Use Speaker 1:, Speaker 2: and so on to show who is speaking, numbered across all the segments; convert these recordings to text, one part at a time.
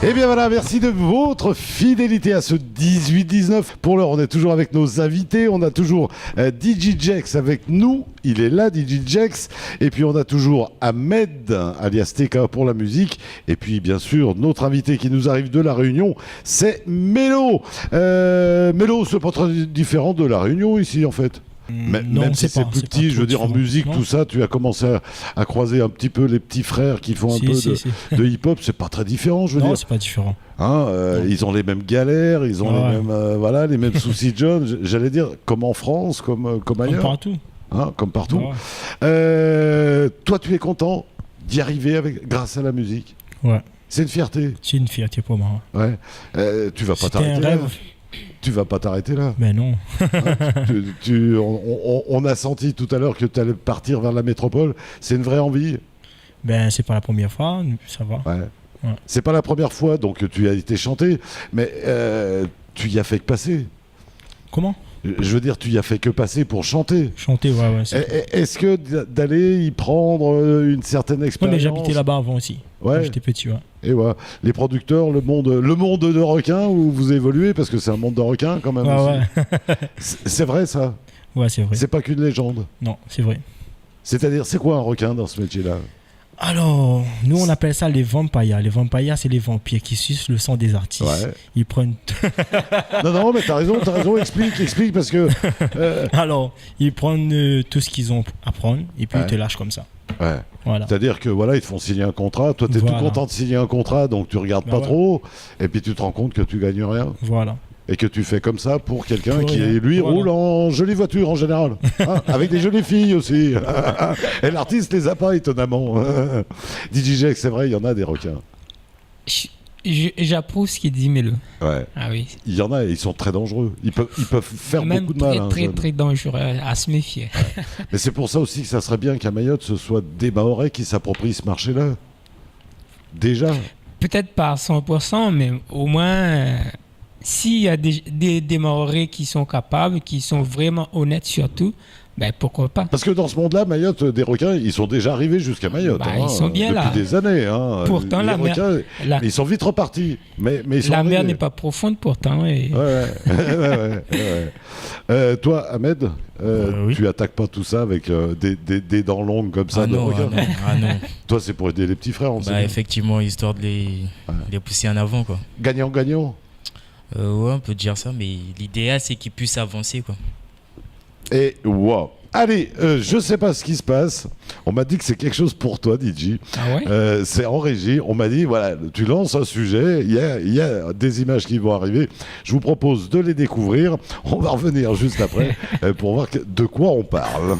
Speaker 1: Et bien voilà, merci de votre fidélité à ce 18-19. Pour l'heure, on est toujours avec nos invités. On a toujours DJ Jex avec nous. Il est là, DJ Jex. Et puis on a toujours Ahmed, alias TK pour la musique. Et puis bien sûr, notre invité qui nous arrive de La Réunion, c'est Mélo. Mélo, c'est pas très différent de La Réunion ici en fait. Même si c'est plus petit, je veux dire, en musique, tout ça, tu as commencé à croiser un petit peu les petits frères qui font un peu de hip-hop, c'est pas très différent, je veux dire.
Speaker 2: Non, c'est pas différent.
Speaker 1: Hein, ils ont les mêmes galères, ils ont les mêmes soucis de jeunes, j'allais dire, comme en France, comme ailleurs.
Speaker 2: Comme partout.
Speaker 1: Hein, comme partout. Toi, tu es content d'y arriver grâce à la musique? Ouais. C'est une fierté?
Speaker 2: C'est une fierté pour moi.
Speaker 1: Ouais. Tu vas pas t'arrêter là. Tu vas pas t'arrêter là.
Speaker 2: Mais non.
Speaker 1: On a senti tout à l'heure que tu allais partir vers la métropole. C'est une vraie envie?
Speaker 2: Ben, c'est pas la première fois, ça va.
Speaker 1: Ouais. C'est pas la première fois, donc tu as été chanté, mais tu y as fait que passer.
Speaker 2: Comment?
Speaker 1: Je veux dire, tu y as fait que passer pour chanter.
Speaker 2: Chanter, ouais.
Speaker 1: Est-ce que d'aller y prendre une certaine expérience?
Speaker 2: Oui, mais j'habitais là-bas avant aussi.
Speaker 1: Ouais.
Speaker 2: Quand j'étais petit, ouais.
Speaker 1: Et voilà, les producteurs, le monde de requins où vous évoluez, parce que c'est un monde de requins quand même.
Speaker 2: Ouais.
Speaker 1: C'est vrai ça?
Speaker 2: Ouais, c'est vrai.
Speaker 1: C'est pas qu'une légende?
Speaker 2: Non, c'est vrai.
Speaker 1: C'est-à-dire, c'est quoi un requin dans ce métier-là?
Speaker 2: Alors, nous on appelle ça les vampires. Les vampires, c'est les vampires qui sucent le sang des artistes. Ouais. Ils prennent...
Speaker 1: non, mais t'as raison, explique parce que...
Speaker 2: Alors, ils prennent tout ce qu'ils ont à prendre et puis ils te lâchent comme ça.
Speaker 1: Ouais. Voilà. C'est-à-dire que ils te font signer un contrat. Toi, t'es tout content de signer un contrat, donc tu regardes pas trop, et puis tu te rends compte que tu gagnes rien.
Speaker 2: Voilà.
Speaker 1: Et que tu fais comme ça pour quelqu'un qui, lui, roule en jolie voiture en général. Hein, avec des jolies filles aussi. Et l'artiste les a pas, étonnamment. DJ Jex, c'est vrai, il y en a des requins.
Speaker 3: J'approuve ce qu'il dit, Mélo.
Speaker 1: Ouais.
Speaker 3: Ah oui.
Speaker 1: Il y en a, ils sont très dangereux. Ils peuvent faire beaucoup de mal.
Speaker 3: Très dangereux, à se méfier.
Speaker 1: Ouais. Mais c'est pour ça aussi que ça serait bien qu'à Mayotte, ce soit des Mahorais qui s'approprient ce marché-là. Déjà.
Speaker 3: Peut-être pas à 100%, mais au moins... S'il y a des Mahorais qui sont capables, qui sont vraiment honnêtes surtout, ben pourquoi pas?
Speaker 1: Parce que dans ce monde-là, Mayotte, des requins, ils sont déjà arrivés jusqu'à Mayotte.
Speaker 3: Ils sont bien
Speaker 1: depuis
Speaker 3: là.
Speaker 1: Depuis des années. Hein.
Speaker 3: Pourtant,
Speaker 1: les requins, ils sont vite repartis. Mais ils sont
Speaker 3: la
Speaker 1: arrivés.
Speaker 3: mer n'est pas profonde pourtant. Et...
Speaker 1: Ouais. Toi, Ahmed, tu attaques pas tout ça avec des dents longues comme ça de requins?
Speaker 4: Non.
Speaker 1: Toi, c'est pour aider les petits frères, on sait.
Speaker 4: Effectivement, histoire de les pousser en avant, quoi.
Speaker 1: Gagnant.
Speaker 4: Ouais, on peut dire ça, mais l'idéal, c'est qu'ils puissent avancer, quoi.
Speaker 1: Et wow. Allez, je sais pas ce qui se passe. On m'a dit que c'est quelque chose pour toi, DJ.
Speaker 3: Ah ouais?
Speaker 1: C'est en régie. On m'a dit, voilà, tu lances un sujet, il y a des images qui vont arriver. Je vous propose de les découvrir. On va revenir juste après pour voir de quoi on parle.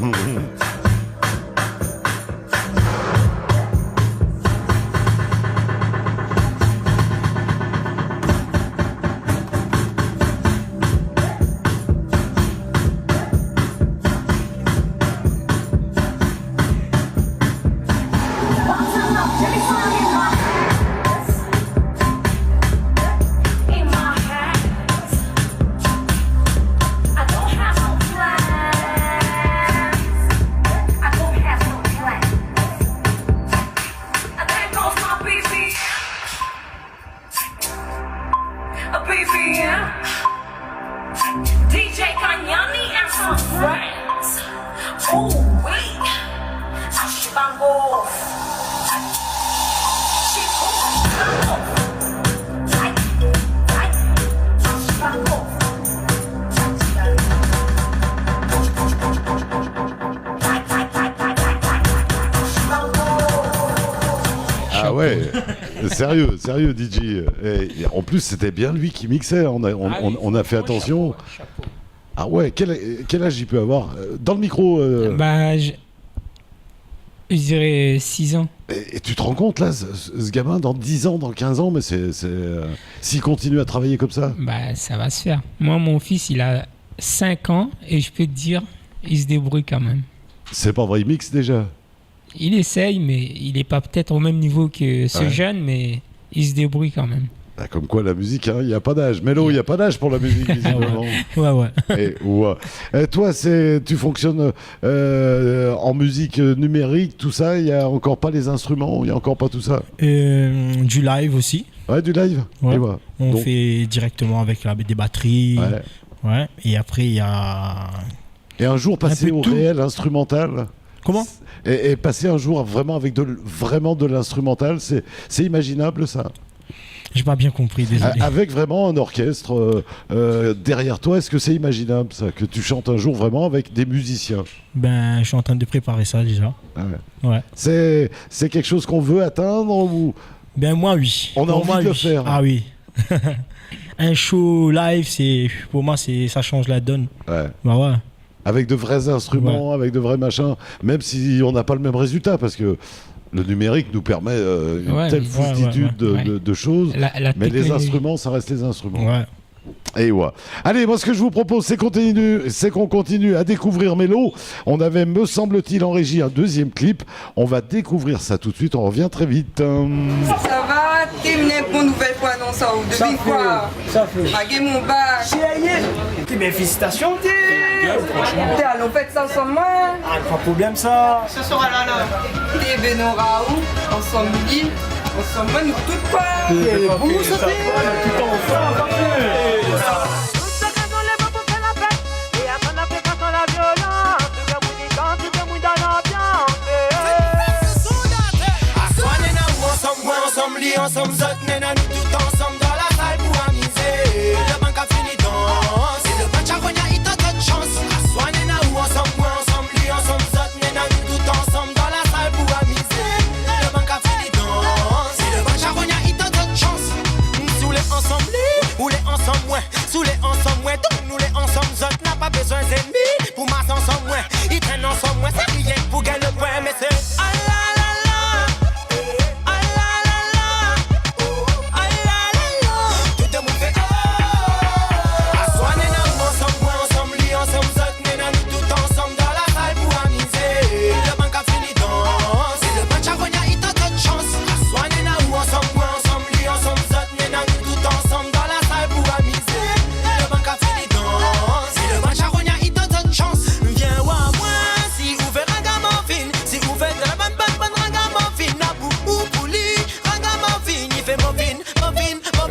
Speaker 1: Sérieux, DJ. Et en plus, c'était bien lui qui mixait. On a fait attention. Ah ouais, quel âge il peut avoir? Dans le micro
Speaker 3: je dirais 6 ans.
Speaker 1: Et tu te rends compte, là, ce gamin, dans 10 ans, dans 15 ans, mais s'il continue à travailler comme ça?
Speaker 3: Ça va se faire. Moi, mon fils, il a 5 ans et je peux te dire, il se débrouille quand même.
Speaker 1: C'est pas vrai, il mixe déjà?
Speaker 3: Il essaye, mais il n'est pas peut-être au même niveau que ce jeune, mais il se débrouille quand même.
Speaker 1: Comme quoi, la musique, il n'y a pas d'âge. Mélo, il n'y a pas d'âge pour la musique, visiblement.
Speaker 3: Ouais.
Speaker 1: Et toi, tu fonctionnes en musique numérique, tout ça, il n'y a encore pas les instruments, il n'y a encore pas tout ça?
Speaker 2: Du live aussi.
Speaker 1: Ouais, du live.
Speaker 2: Ouais.
Speaker 1: Et voilà.
Speaker 2: On
Speaker 1: Donc,
Speaker 2: fait directement avec des batteries.
Speaker 1: ouais.
Speaker 2: Ouais. Et après, il y a.
Speaker 1: Et un jour passer
Speaker 2: peu
Speaker 1: au
Speaker 2: tout.
Speaker 1: réel instrumental.
Speaker 2: Comment?
Speaker 1: Et passer un jour vraiment avec vraiment de l'instrumental, c'est imaginable ça.
Speaker 2: J'ai pas bien compris, désolé.
Speaker 1: Avec vraiment un orchestre derrière toi, est-ce que c'est imaginable ça, que tu chantes un jour vraiment avec des musiciens?
Speaker 2: Ben, je suis en train de préparer ça déjà.
Speaker 1: Ouais.
Speaker 2: Ouais.
Speaker 1: C'est quelque chose qu'on veut atteindre ou
Speaker 2: Ben, moi, oui.
Speaker 1: On a
Speaker 2: Pour
Speaker 1: envie
Speaker 2: moi,
Speaker 1: de le
Speaker 2: oui.
Speaker 1: faire.
Speaker 2: Ah oui. Un show live, pour moi, ça change la donne.
Speaker 1: ouais.
Speaker 2: Bah ouais.
Speaker 1: Avec de vrais instruments, avec de vrais machins, même si on n'a pas le même résultat, parce que le numérique nous permet une
Speaker 3: Ouais,
Speaker 1: telle
Speaker 3: ouais,
Speaker 1: foultitude de choses,
Speaker 3: La
Speaker 1: mais les
Speaker 3: technologie.
Speaker 1: instruments, ça reste les instruments.
Speaker 2: Ouais.
Speaker 1: Et ouais. Allez, moi ce que je vous propose, c'est qu'on continue à découvrir Mélo. On avait, me semble-t-il, en régie un deuxième clip. On va découvrir ça tout de suite, on revient très vite.
Speaker 5: Ça va, terminé pour une nouvelle fois dans ça ou depuis quoi?
Speaker 6: Ça fait.
Speaker 5: Magué mon bac.
Speaker 6: Mais félicitations, franchement.
Speaker 5: T'es allons faire ça ensemble, moi.
Speaker 6: Ah, pas de problème ça.
Speaker 5: T'es Benora où? Ensemble, midi. Ensemble, moi, nous toutes quoi?
Speaker 6: Vous, ça fait. Tout ensemble,
Speaker 7: ensemble, nous tout ensemble dans la salle pour amuser. Le banc a fini dans. C'est le match à Ronya, il t'a de chance. Assoignez nous ensemble, nous tout ensemble dans la salle pour amuser. Le banc a fini dans. C'est le match à Ronya, il t'a de chance. Sous les ensemble, ou les ensemble, ouais. Sous les ensemble, ouais. Donc nous les ensemble, zot n'a pas besoin d'ennemis. Pour masse ensemble, ouais. Ils traînent ensemble, ouais. C'est rien pour gagner le point, mais c'est.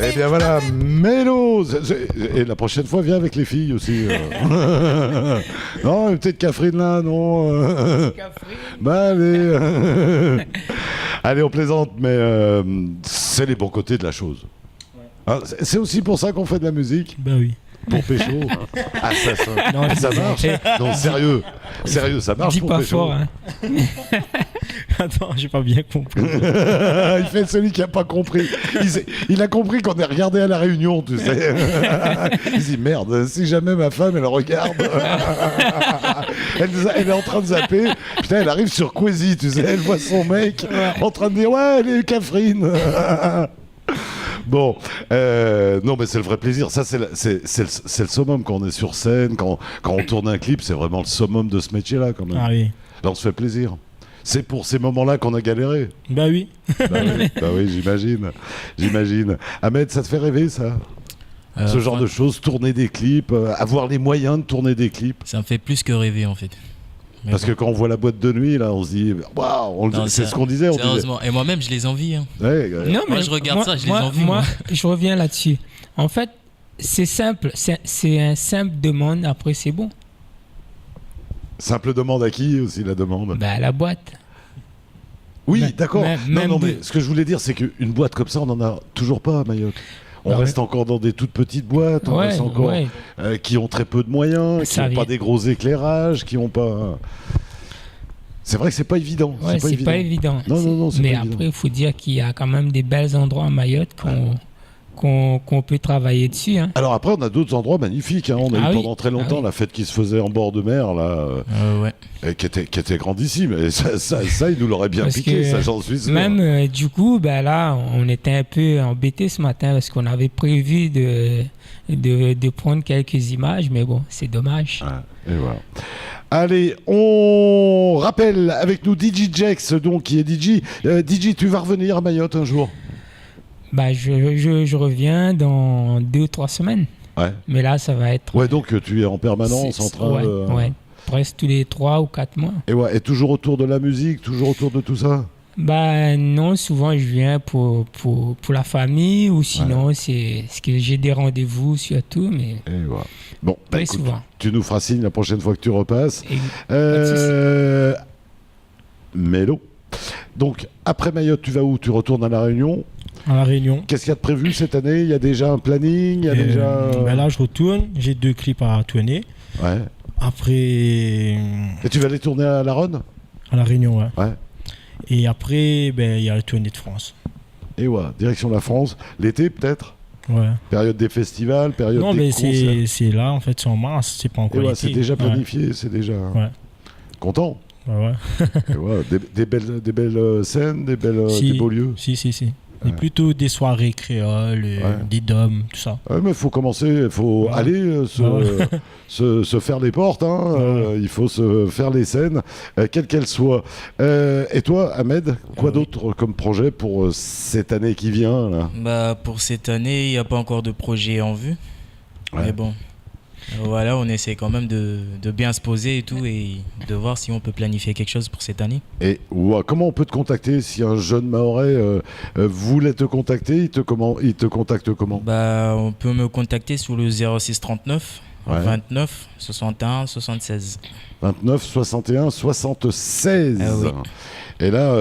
Speaker 1: Eh bien voilà, Mélo. Et la prochaine fois, viens avec les filles aussi. Non, peut-être Catherine là, non. Bah allez. Allez, on plaisante, mais c'est les bons côtés de la chose. Hein, c'est aussi pour ça qu'on fait de la musique.
Speaker 2: Ben oui.
Speaker 1: Pour pécho. Ah,
Speaker 2: Non,
Speaker 1: ça marche. Non, sérieux, ça marche
Speaker 3: Dis
Speaker 1: pour
Speaker 3: pas
Speaker 1: pécho.
Speaker 3: fort, hein.
Speaker 2: Attends, j'ai pas bien compris.
Speaker 1: Il fait celui qui a pas compris. Il a compris qu'on est regardé à la réunion, tu sais. Il dit merde, si jamais ma femme elle regarde, elle est en train de zapper. Putain, elle arrive sur Quasi, tu sais, elle voit son mec en train de dire ouais, elle est Catherine. Bon, non mais c'est le vrai plaisir. Ça c'est le summum quand on est sur scène, quand on tourne un clip, c'est vraiment le summum de ce métier-là quand même.
Speaker 2: Ah oui.
Speaker 1: Là on se fait plaisir. C'est pour ces moments-là qu'on a galéré.
Speaker 2: Ben oui.
Speaker 1: Bah oui, j'imagine. Ahmed, ça te fait rêver ça? Ce genre de choses, tourner des clips, avoir les moyens de tourner des clips.
Speaker 4: Ça me fait plus que rêver en fait. Mais
Speaker 1: Parce que quand on voit la boîte de nuit, là, on se dit, waouh, c'est ce qu'on disait. On disait.
Speaker 4: Sérieusement, et moi-même je les envie. Hein.
Speaker 1: Ouais,
Speaker 3: Non,
Speaker 4: Moi,
Speaker 3: mais
Speaker 4: je regarde ça, je les envie, moi.
Speaker 3: Je reviens là-dessus. En fait, c'est simple. C'est un simple demande. Après, c'est bon.
Speaker 1: Simple demande à qui aussi la demande?
Speaker 3: Bah, la boîte.
Speaker 1: Oui,
Speaker 3: même-
Speaker 1: d'accord.
Speaker 3: même-
Speaker 1: Non,
Speaker 3: même
Speaker 1: non,
Speaker 3: de-
Speaker 1: mais ce que je voulais dire, c'est qu'une boîte comme ça, on n'en a toujours pas à Mayotte. On
Speaker 3: Bah
Speaker 1: reste encore dans des toutes petites boîtes, on reste encore qui ont très peu de moyens, qui
Speaker 3: Ça
Speaker 1: n'ont pas
Speaker 3: vient.
Speaker 1: des gros éclairages, qui n'ont pas. C'est vrai que c'est pas évident.
Speaker 3: Ouais, c'est pas évident.
Speaker 1: Non, c'est
Speaker 3: Mais
Speaker 1: pas
Speaker 3: après,
Speaker 1: évident.
Speaker 3: il faut dire qu'il y a quand même des bels endroits à Mayotte qu'on peut travailler dessus. Hein.
Speaker 1: Alors après, on a d'autres endroits magnifiques. Hein. On a eu
Speaker 3: Ah oui.
Speaker 1: pendant très longtemps
Speaker 3: Ah oui.
Speaker 1: la fête qui se faisait en bord de mer, là,
Speaker 4: Ouais.
Speaker 1: et qui était grandissime. Et ça, il nous l'aurait bien
Speaker 3: Parce
Speaker 1: piqué,
Speaker 3: que
Speaker 1: ça, j'en suis sûr.
Speaker 3: Même du coup, ben là, on était un peu embêtés ce matin parce qu'on avait prévu de prendre quelques images, mais bon, c'est dommage.
Speaker 1: Et voilà. Allez, on rappelle avec nous DJ Jex, donc qui est DJ. DJ, tu vas revenir à Mayotte un jour?
Speaker 3: Bah, je reviens dans 2 ou 3 semaines.
Speaker 1: Ouais.
Speaker 3: Mais là, ça va être...
Speaker 1: Ouais, donc tu es en permanence en train de...
Speaker 3: Ouais, presque tous les 3 ou 4 mois.
Speaker 1: Et toujours autour de la musique, toujours autour de tout ça?
Speaker 3: Bah non, souvent je viens pour la famille ou sinon c'est ce que j'ai des rendez-vous surtout, mais
Speaker 1: Et voilà. Bon, bah,
Speaker 3: très
Speaker 1: écoute,
Speaker 3: souvent.
Speaker 1: tu nous feras signe la prochaine fois que tu repasses.
Speaker 3: Et- pas de souci.
Speaker 1: Mélo. Donc, après Mayotte, tu vas où? Tu retournes à La Réunion.
Speaker 2: À La Réunion.
Speaker 1: Qu'est-ce qu'il y a de prévu cette année? Il y a déjà un planning? Il y a déjà...
Speaker 2: Ben là, je retourne. J'ai 2 clips à tourner.
Speaker 1: Ouais.
Speaker 2: Après,
Speaker 1: Et tu vas aller tourner à La Ronde?
Speaker 2: à La Réunion, ouais.
Speaker 1: Ouais.
Speaker 2: Et après, ben, il y a la tournée de France.
Speaker 1: Et ouais, direction la France. L'été, peut-être?
Speaker 2: Ouais.
Speaker 1: Période des festivals, période
Speaker 2: Non,
Speaker 1: des
Speaker 2: mais
Speaker 1: concerts.
Speaker 2: c'est là, en fait, c'est en mars. C'est pas
Speaker 1: Et
Speaker 2: encore
Speaker 1: ouais,
Speaker 2: l'été.
Speaker 1: c'est déjà
Speaker 2: Ouais.
Speaker 1: planifié, c'est déjà...
Speaker 2: Ouais.
Speaker 1: Content?
Speaker 2: Ouais, ouais.
Speaker 1: Et ouais, des belles scènes, des
Speaker 2: Si.
Speaker 1: beaux lieux.
Speaker 2: Si.
Speaker 1: Ouais.
Speaker 2: Et plutôt des soirées créoles, des dômes, tout ça.
Speaker 1: Ouais, mais il faut commencer, il faut
Speaker 2: Ouais.
Speaker 1: aller se faire les portes, hein,
Speaker 2: Ouais.
Speaker 1: il faut se faire les scènes, quelles qu'elles soient. Et toi, Ahmed, quoi d'autre comme projet pour cette année qui vient là?
Speaker 4: Bah, pour cette année, il n'y a pas encore de projet en vue.
Speaker 1: Ouais.
Speaker 4: Mais bon, voilà, on essaie quand même de bien se poser et tout et de voir si on peut planifier quelque chose pour cette année.
Speaker 1: Et ouais, comment on peut te contacter si un jeune Mahorais voulait te contacter, il te contacte comment?
Speaker 4: Bah, on peut me contacter sur le 06 39
Speaker 1: Ouais.
Speaker 4: 29 61 76.
Speaker 1: 29 61 76.
Speaker 4: Ah oui.
Speaker 1: Et là,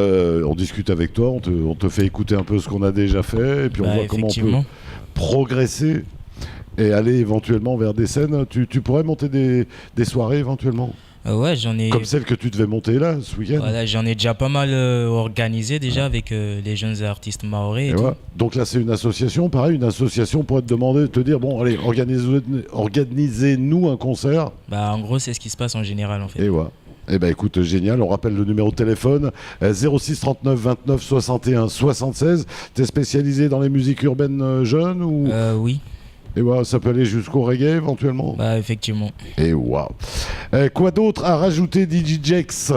Speaker 1: on discute avec toi, on te fait écouter un peu ce qu'on a déjà fait, et puis on
Speaker 4: Bah,
Speaker 1: voit comment on peut
Speaker 4: effectivement.
Speaker 1: progresser et aller éventuellement vers des scènes. Tu pourrais monter des soirées éventuellement,
Speaker 4: Ouais, j'en ai.
Speaker 1: comme celle que tu devais monter là ce week-end.
Speaker 4: Voilà, j'en ai déjà pas mal organisé déjà avec les jeunes artistes mahorais et
Speaker 1: Et
Speaker 4: tout.
Speaker 1: voilà. Donc là, c'est une association. Pareil, une association pourrait te demander, te dire bon, allez, organisez-nous un concert.
Speaker 4: Bah, en gros, c'est ce qui se passe en général en fait.
Speaker 1: Et voilà. Eh ben écoute, génial, on rappelle le numéro de téléphone 06 39 29 61 76. T'es spécialisé dans les musiques urbaines jeunes ou...
Speaker 4: Oui,
Speaker 1: Et voilà, ça peut aller jusqu'au reggae éventuellement.
Speaker 4: bah, effectivement.
Speaker 1: Et waouh. Quoi d'autre à rajouter, DJ Jex?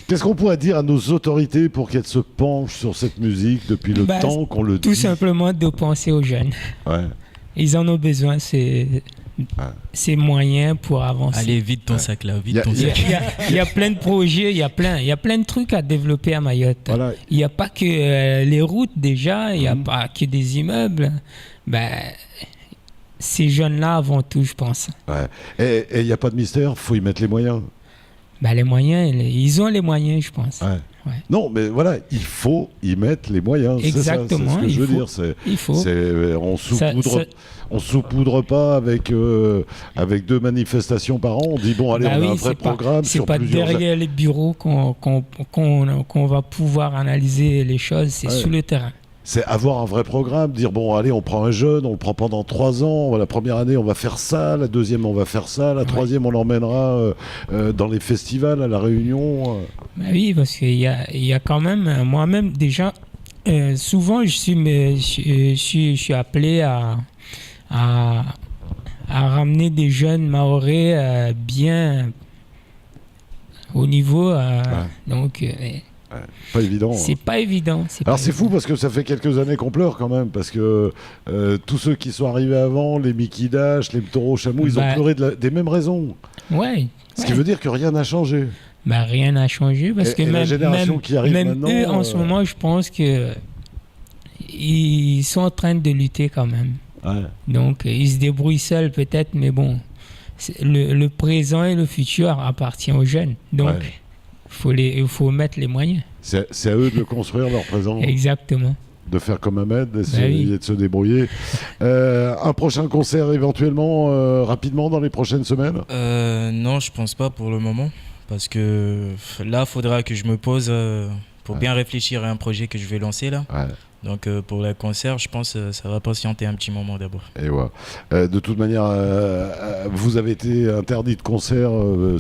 Speaker 1: Qu'est-ce qu'on pourrait dire à nos autorités pour qu'elles se penchent sur cette musique depuis le
Speaker 3: Bah,
Speaker 1: temps qu'on le
Speaker 3: Tout
Speaker 1: dit?
Speaker 3: simplement de penser aux jeunes.
Speaker 1: Ouais.
Speaker 3: Ils en ont besoin, ces moyens pour avancer.
Speaker 4: Allez, vite ton sac là,
Speaker 1: Y a-
Speaker 4: vite ton
Speaker 3: Il y, a,
Speaker 4: sac.
Speaker 3: il y a plein de projets, il y a plein de trucs à développer à Mayotte.
Speaker 1: Voilà.
Speaker 3: Il n'y a pas que les routes déjà, il n'y a pas que des immeubles. Ben, ces jeunes-là avant tout, je pense.
Speaker 1: Ouais. Et il n'y a pas de mystère, faut y mettre les moyens.
Speaker 3: Ben, les moyens, ils ont les moyens, je pense.
Speaker 1: Ouais.
Speaker 3: Ouais.
Speaker 1: Non, mais voilà, il faut y mettre les moyens.
Speaker 3: Exactement,
Speaker 1: C'est ce que
Speaker 3: il
Speaker 1: je veux
Speaker 3: faut.
Speaker 1: dire. C'est,
Speaker 3: Il faut.
Speaker 1: on saupoudre pas avec 2 manifestations par an. On dit bon, allez,
Speaker 3: Bah
Speaker 1: on
Speaker 3: oui,
Speaker 1: a un vrai
Speaker 3: c'est pas-
Speaker 1: programme
Speaker 3: C'est
Speaker 1: sur
Speaker 3: pas
Speaker 1: plusieurs.
Speaker 3: derrière les bureaux qu'on va pouvoir analyser les choses, c'est
Speaker 1: Ouais.
Speaker 3: sur le terrain.
Speaker 1: C'est avoir un vrai programme, dire bon, allez, on prend un jeune, on le prend pendant 3 ans. La première année, on va faire ça. La deuxième, on va faire ça. La troisième, on l'emmènera dans les festivals, à La Réunion.
Speaker 3: Bah oui, parce qu'il y a quand même, moi-même déjà, souvent je suis appelé à ramener des jeunes mahorais bien au niveau. Donc,
Speaker 1: Pas évident.
Speaker 3: c'est pas évident.
Speaker 1: Alors c'est fou parce que ça fait quelques années qu'on pleure quand même, parce que tous ceux qui sont arrivés avant, les Mickey Dash, les Taureaux Chamou, ils ont
Speaker 3: Bah,
Speaker 1: pleuré des mêmes raisons.
Speaker 3: Ouais.
Speaker 1: Ce qui veut dire que rien n'a changé.
Speaker 3: Bah, rien n'a changé parce que
Speaker 1: Et la
Speaker 3: même,
Speaker 1: génération qui arrive
Speaker 3: même
Speaker 1: maintenant,
Speaker 3: eux, en ce moment, je pense que ils sont en train de lutter quand même.
Speaker 1: Ouais.
Speaker 3: Donc, ils se débrouillent seuls peut-être, mais bon, le présent et le futur appartiennent aux jeunes. Donc, il faut mettre les moyens.
Speaker 1: C'est à eux de le construire, leur présent.
Speaker 3: Exactement.
Speaker 1: De faire comme Ahmed, d'essayer de se débrouiller. Un prochain concert éventuellement, rapidement, dans les prochaines semaines?
Speaker 4: Non, je pense pas pour le moment. Parce que là, il faudra que je me pose pour bien réfléchir à un projet que je vais lancer là.
Speaker 1: Ouais.
Speaker 4: Donc pour le concert, je pense que ça va patienter un petit moment d'abord.
Speaker 1: Et ouais. De toute manière, vous avez été interdit de concert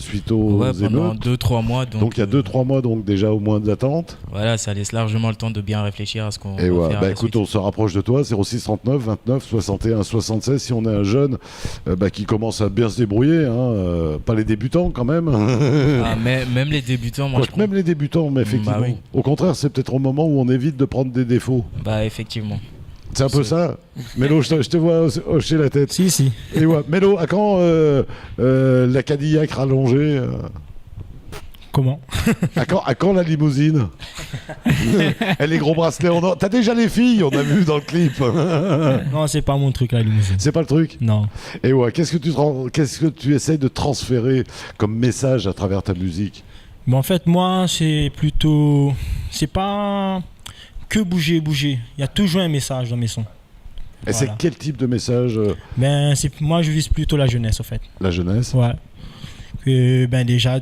Speaker 1: suite aux
Speaker 4: pendant
Speaker 1: émeutes.
Speaker 4: 2-3 mois.
Speaker 1: Donc il y a 2-3 mois, donc déjà au moins d'attente.
Speaker 4: Voilà, ça laisse largement le temps de bien réfléchir à ce qu'on
Speaker 1: Et
Speaker 4: va
Speaker 1: ouais,
Speaker 4: faire.
Speaker 1: bah
Speaker 4: à la
Speaker 1: écoute,
Speaker 4: suite.
Speaker 1: on se rapproche de toi, 06 39 29 61 76. Si on est un jeune qui commence à bien se débrouiller, hein, pas les débutants quand même.
Speaker 4: Ah, mais même les débutants, moi je
Speaker 1: Même les débutants, mais effectivement.
Speaker 4: Bah oui.
Speaker 1: Au contraire, c'est peut-être au moment où on évite de prendre des défauts.
Speaker 4: Bah effectivement.
Speaker 1: C'est un peu ça. Mélo, je te vois hocher la tête.
Speaker 2: Si.
Speaker 1: Et ouais, Mélo, à quand la Cadillac rallongée
Speaker 2: Comment?
Speaker 1: à quand la limousine? Les gros bracelets en or. T'as déjà les filles, on a vu dans le clip.
Speaker 2: Non, c'est pas mon truc, la limousine.
Speaker 1: C'est pas le truc.
Speaker 2: Non.
Speaker 1: Et ouais, qu'est-ce que tu essayes de transférer comme message à travers ta musique?
Speaker 2: Mais en fait, moi, c'est plutôt... C'est pas que bouger. Il y a toujours un message dans mes sons.
Speaker 1: Et c'est quel type de message?
Speaker 2: Ben, moi, je vise plutôt la jeunesse, en fait.
Speaker 1: La jeunesse?
Speaker 2: Ouais. Ben, déjà,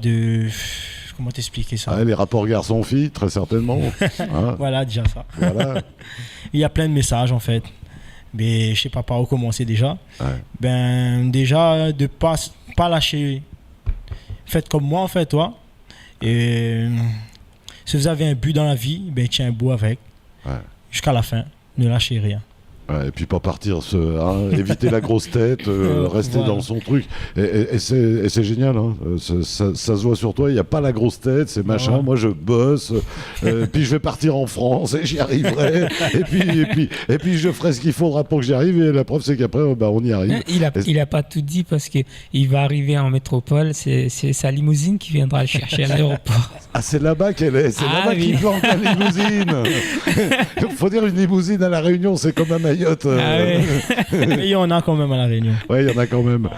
Speaker 2: comment t'expliquer ça?
Speaker 1: Les rapports garçon-fille, très certainement. Hein?
Speaker 2: Voilà, déjà ça.
Speaker 1: Voilà.
Speaker 2: Il y a plein de messages, en fait. Mais je sais pas par où commencer déjà.
Speaker 1: Ouais.
Speaker 2: Ben, déjà, de pas lâcher. Faites comme moi, en fait, toi. Et si vous avez un but dans la vie, ben, tiens un bout avec.
Speaker 1: Ouais.
Speaker 2: Jusqu'à la fin. Ne lâchez rien.
Speaker 1: Ouais, et puis pas partir, éviter la grosse tête, rester
Speaker 2: voilà.
Speaker 1: dans son truc. Et c'est génial, hein. Ça se voit sur toi, il n'y a pas la grosse tête, c'est machin,
Speaker 2: Ouais.
Speaker 1: moi je bosse, puis je vais partir en France et j'y arriverai, et puis je ferai ce qu'il faudra pour que j'y arrive, et la preuve c'est qu'après on y arrive.
Speaker 3: Il a pas tout dit parce qu'il va arriver en métropole, c'est sa limousine qui viendra le chercher à l'aéroport.
Speaker 1: Ah, c'est là-bas qu'elle est, c'est là-bas
Speaker 3: oui.
Speaker 1: qu'il plante la limousine. Faut dire une limousine à La Réunion, c'est comme un Mayotte.
Speaker 2: Mais il y en a quand même à La Réunion.
Speaker 1: Oui, il y en a quand même.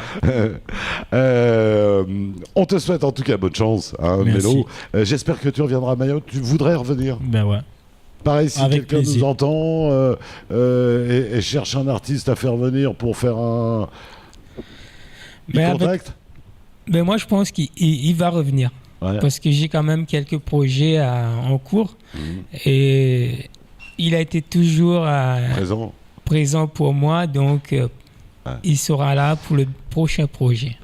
Speaker 1: On te souhaite en tout cas bonne chance, hein,
Speaker 2: Merci.
Speaker 1: Mélo. J'espère que tu reviendras à Mayotte. Tu voudrais revenir?
Speaker 2: Ben ouais.
Speaker 1: Pareil, si
Speaker 2: Avec
Speaker 1: quelqu'un nous
Speaker 2: plaisir.
Speaker 1: entend et cherche un artiste à faire venir pour faire un contact.
Speaker 3: Ben moi, je pense qu'il va revenir.
Speaker 1: Ouais.
Speaker 3: Parce que j'ai quand même quelques projets en cours. Et il a été toujours présent pour moi. Donc, il sera là pour le prochain projet.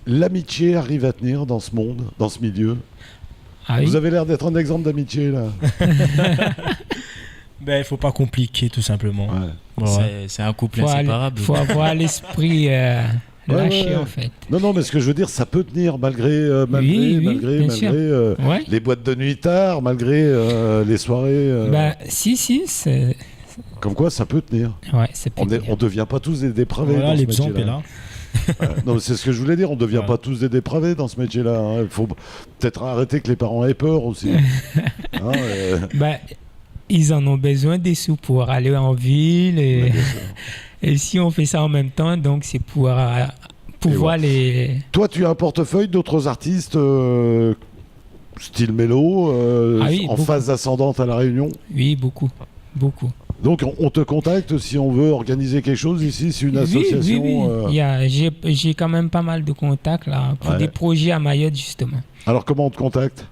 Speaker 1: L'amitié arrive à tenir dans ce monde, dans ce milieu.
Speaker 3: Ah oui.
Speaker 1: Vous avez l'air d'être un exemple d'amitié, là.
Speaker 2: Ben, il faut pas compliquer, tout simplement.
Speaker 1: Ouais.
Speaker 2: Ouais.
Speaker 4: C'est un couple
Speaker 3: Faut
Speaker 4: inséparable.
Speaker 3: faut avoir l'esprit lâché,
Speaker 1: ouais.
Speaker 3: en fait.
Speaker 1: Non, mais ce que je veux dire, ça peut tenir malgré
Speaker 3: bien sûr. Ouais.
Speaker 1: les boîtes de nuit tard, malgré les soirées.
Speaker 3: Ben, si, c'est...
Speaker 1: Comme quoi, ça peut tenir.
Speaker 3: Ouais, c'est
Speaker 1: On devient pas tous des dépravés
Speaker 2: Voilà,
Speaker 1: dans ce
Speaker 2: l'exemple est
Speaker 1: métier-là.
Speaker 2: là.
Speaker 1: Non, mais c'est ce que je voulais dire. On devient
Speaker 2: Ouais.
Speaker 1: pas tous des dépravés dans ce métier-là. Hein. Il faut peut-être arrêter que les parents aient peur aussi. Hein,
Speaker 3: Ben, ils en ont besoin des sous pour aller en ville. Et, et si on fait ça en même temps, donc c'est pour pouvoir les...
Speaker 1: Toi, tu as un portefeuille d'autres artistes style Mélo,
Speaker 3: Ah oui,
Speaker 1: en
Speaker 3: beaucoup.
Speaker 1: phase ascendante à La Réunion.
Speaker 3: Oui, beaucoup.
Speaker 1: Donc, on te contacte si on veut organiser quelque chose ici, si une association.
Speaker 3: Oui. J'ai quand même pas mal de contacts là, pour des projets à Mayotte, justement.
Speaker 1: Alors, comment on te contacte?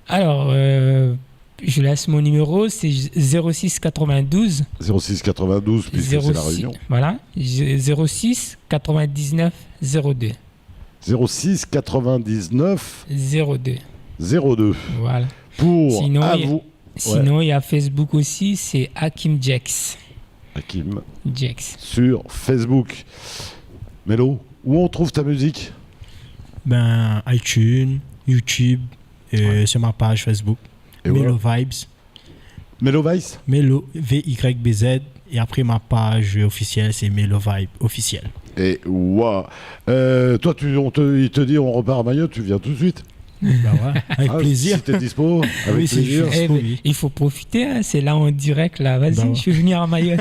Speaker 3: Alors, je laisse mon numéro, c'est 06 92
Speaker 1: 06 92, puisque c'est La Réunion.
Speaker 3: Voilà, 06 99 02.
Speaker 1: 06 99
Speaker 3: 02.
Speaker 1: 02.
Speaker 3: Voilà.
Speaker 1: Pour
Speaker 3: Sinon,
Speaker 1: à
Speaker 3: il y a-
Speaker 1: vous.
Speaker 3: Sinon, il y a Facebook aussi, c'est Hakim Jex.
Speaker 1: Hakim
Speaker 3: Jex.
Speaker 1: sur Facebook. Mélo, où on trouve ta musique?
Speaker 2: Ben, iTunes, YouTube, sur ma page Facebook.
Speaker 1: Et
Speaker 2: Mélo
Speaker 1: voilà.
Speaker 2: Vibes.
Speaker 1: Mélo Vice?
Speaker 2: Mélo, VYBZ. Et après, ma page officielle, c'est Mélo Vibe officiel.
Speaker 1: Et waouh. Toi, il te dit on repart à Mayotte, tu viens tout de suite.
Speaker 2: Ben ouais, avec plaisir.
Speaker 1: Si t'es dispo, avec
Speaker 2: Oui, si
Speaker 1: plaisir.
Speaker 2: je suis-
Speaker 3: Eh,
Speaker 2: oui.
Speaker 3: il faut profiter, hein, c'est là en direct là. Vas-y,
Speaker 2: Bah ouais.
Speaker 3: je vais venir à Mayotte.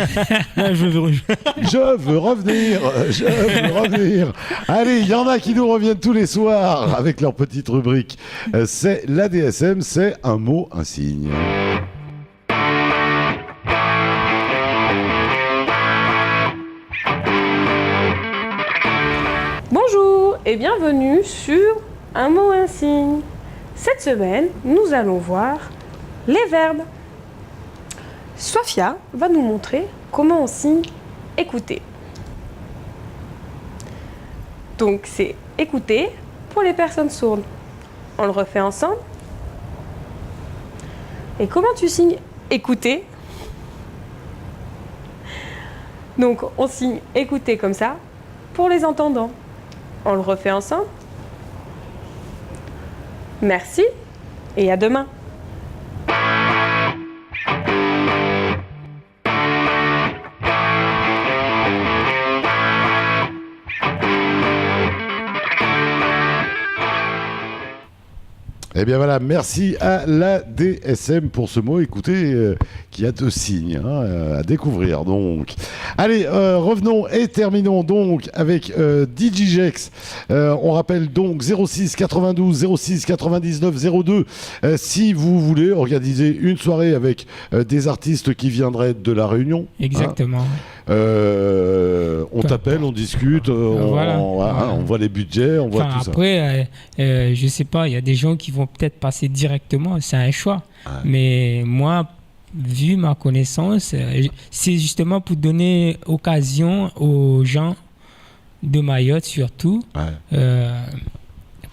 Speaker 2: Ouais, je veux
Speaker 1: Je veux revenir, je veux revenir. Allez, il y en a qui nous reviennent tous les soirs avec leur petite rubrique. C'est l'ADSM, c'est un mot, un signe.
Speaker 8: Bonjour et bienvenue sur Un mot, un signe. Cette semaine, nous allons voir les verbes. Sofia va nous montrer comment on signe écouter. Donc c'est écouter pour les personnes sourdes. On le refait ensemble. Et comment tu signes écouter? Donc on signe écouter comme ça pour les entendants. On le refait ensemble. Merci et à demain.
Speaker 1: Eh bien voilà, merci à la DSM pour ce mot, écoutez, qui a 2 signes à découvrir. Donc, allez, revenons et terminons donc avec DigiJex. On rappelle donc 06 92 06 99 02 si vous voulez organiser une soirée avec des artistes qui viendraient de la Réunion.
Speaker 3: Exactement.
Speaker 1: On t'appelle, on discute, on voit les budgets, on voit tout ça.
Speaker 3: Après, je sais pas, il y a des gens qui vont peut-être passer directement, c'est un choix. Mais moi, vu ma connaissance, c'est justement pour donner occasion aux gens de Mayotte surtout,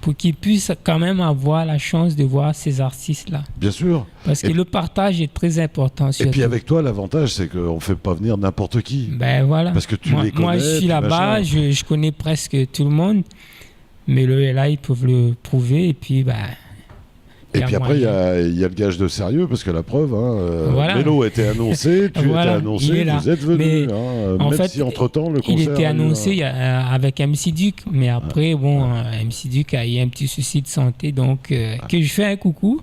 Speaker 3: pour qu'ils puissent quand même avoir la chance de voir ces artistes-là.
Speaker 1: Bien sûr.
Speaker 3: Parce que le partage est très important. Surtout.
Speaker 1: Et puis avec toi, l'avantage, c'est qu'on ne fait pas venir n'importe qui.
Speaker 3: Ben voilà.
Speaker 1: Parce que tu les connais.
Speaker 3: Moi, je suis là-bas, je connais presque tout le monde, mais là, ils peuvent le prouver. Et puis,
Speaker 1: et puis après, il y a le gage de sérieux, parce que la preuve, Mélo était annoncé, tu étais annoncé, vous êtes venu.
Speaker 3: En
Speaker 1: même
Speaker 3: fait,
Speaker 1: si entre-temps, le concert...
Speaker 3: Il était annoncé avec MC Duke, mais après, MC Duke a eu un petit souci de santé, donc que je fais un coucou.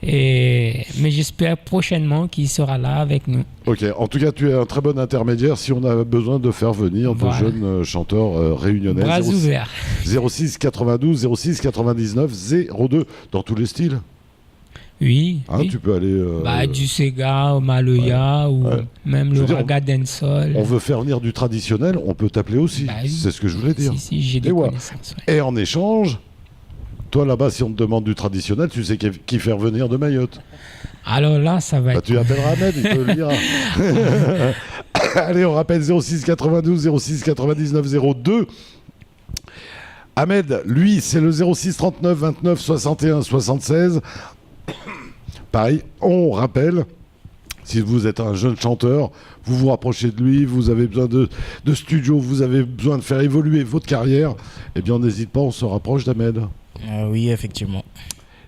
Speaker 3: Mais j'espère prochainement qu'il sera là avec nous.
Speaker 1: Ok, en tout cas, tu es un très bon intermédiaire si on a besoin de faire venir de jeunes chanteurs réunionnais.
Speaker 3: Bras ouverts.
Speaker 1: 06 92 06 99 02 dans tous les styles.
Speaker 3: Oui.
Speaker 1: Tu peux aller.
Speaker 3: Du Sega au Maloya ou même le Raga Dancehall.
Speaker 1: On veut faire venir du traditionnel, on peut t'appeler aussi. C'est ce que je voulais dire.
Speaker 3: Si, j'ai des connaissances.
Speaker 1: Et en échange. Toi, là-bas, si on te demande du traditionnel, tu sais qui faire venir de Mayotte.
Speaker 3: Alors là, ça va être...
Speaker 1: Tu appelleras Ahmed, il te le dira. Allez, on rappelle 06 92 06 99 02. Ahmed, lui, c'est le 06 39 29 61 76. Pareil, on rappelle... Si vous êtes un jeune chanteur, vous vous rapprochez de lui, vous avez besoin de studio, vous avez besoin de faire évoluer votre carrière, eh bien, on n'hésite pas, on se rapproche d'Ahmed.
Speaker 4: Oui, effectivement.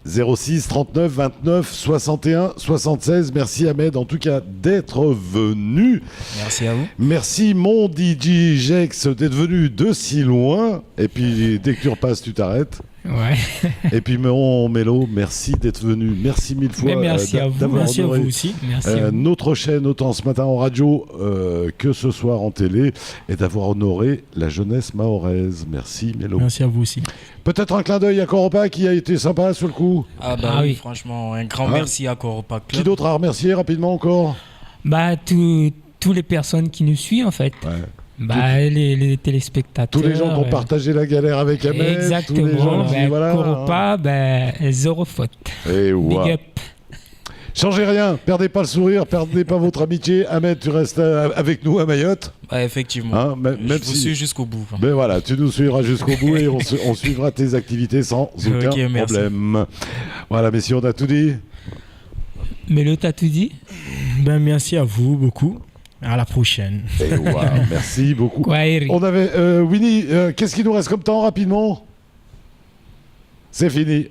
Speaker 1: 06 39 29 61 76. Merci Ahmed en tout cas d'être venu.
Speaker 4: Merci à vous.
Speaker 1: Merci mon DigiJex d'être venu de si loin. Et puis dès que tu repasses, tu t'arrêtes.
Speaker 3: Ouais.
Speaker 1: Et puis mon Mélo, merci d'être venu. Merci mille fois.
Speaker 3: Merci à vous.
Speaker 2: Merci à vous aussi. Merci à vous.
Speaker 1: Notre chaîne, autant ce matin en radio que ce soir en télé, et d'avoir honoré la jeunesse mahoraise. Merci Mélo.
Speaker 2: Merci à vous aussi.
Speaker 1: Peut-être un clin d'œil à Coropa qui a été sympa sur le coup.
Speaker 4: Oui, franchement, un grand merci à Coropa Club.
Speaker 1: Qui d'autre à remercier rapidement encore?
Speaker 3: Toutes les personnes qui nous suivent en fait. Les téléspectateurs.
Speaker 1: Tous les gens qui ont partagé la galère avec Ahmed.
Speaker 3: Exactement.
Speaker 1: Tous les gens qui,
Speaker 3: Coropa, zéro faute.
Speaker 1: Et
Speaker 3: Big up.
Speaker 1: Changez rien, perdez pas le sourire, perdez pas votre amitié. Ahmed, tu restes avec nous à Mayotte.
Speaker 4: Effectivement.
Speaker 1: Même
Speaker 4: je vous suis jusqu'au bout.
Speaker 1: Mais voilà, tu nous suivras jusqu'au bout et on suivra tes activités sans aucun problème. Voilà, messieurs, on a tout dit.
Speaker 3: Mélo, t'as tout dit?
Speaker 2: Merci à vous beaucoup. À la prochaine.
Speaker 1: Merci beaucoup.
Speaker 3: Kwaheri.
Speaker 1: On avait Winnie, qu'est-ce qu'il nous reste comme temps rapidement? C'est fini.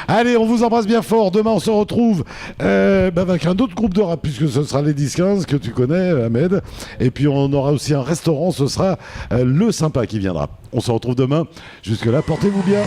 Speaker 1: Allez, on vous embrasse bien fort. Demain, on se retrouve avec un autre groupe de rap, puisque ce sera les 10-15 que tu connais, Ahmed. Et puis, on aura aussi un restaurant. Ce sera le Sympa qui viendra. On se retrouve demain. Jusque-là, portez-vous bien.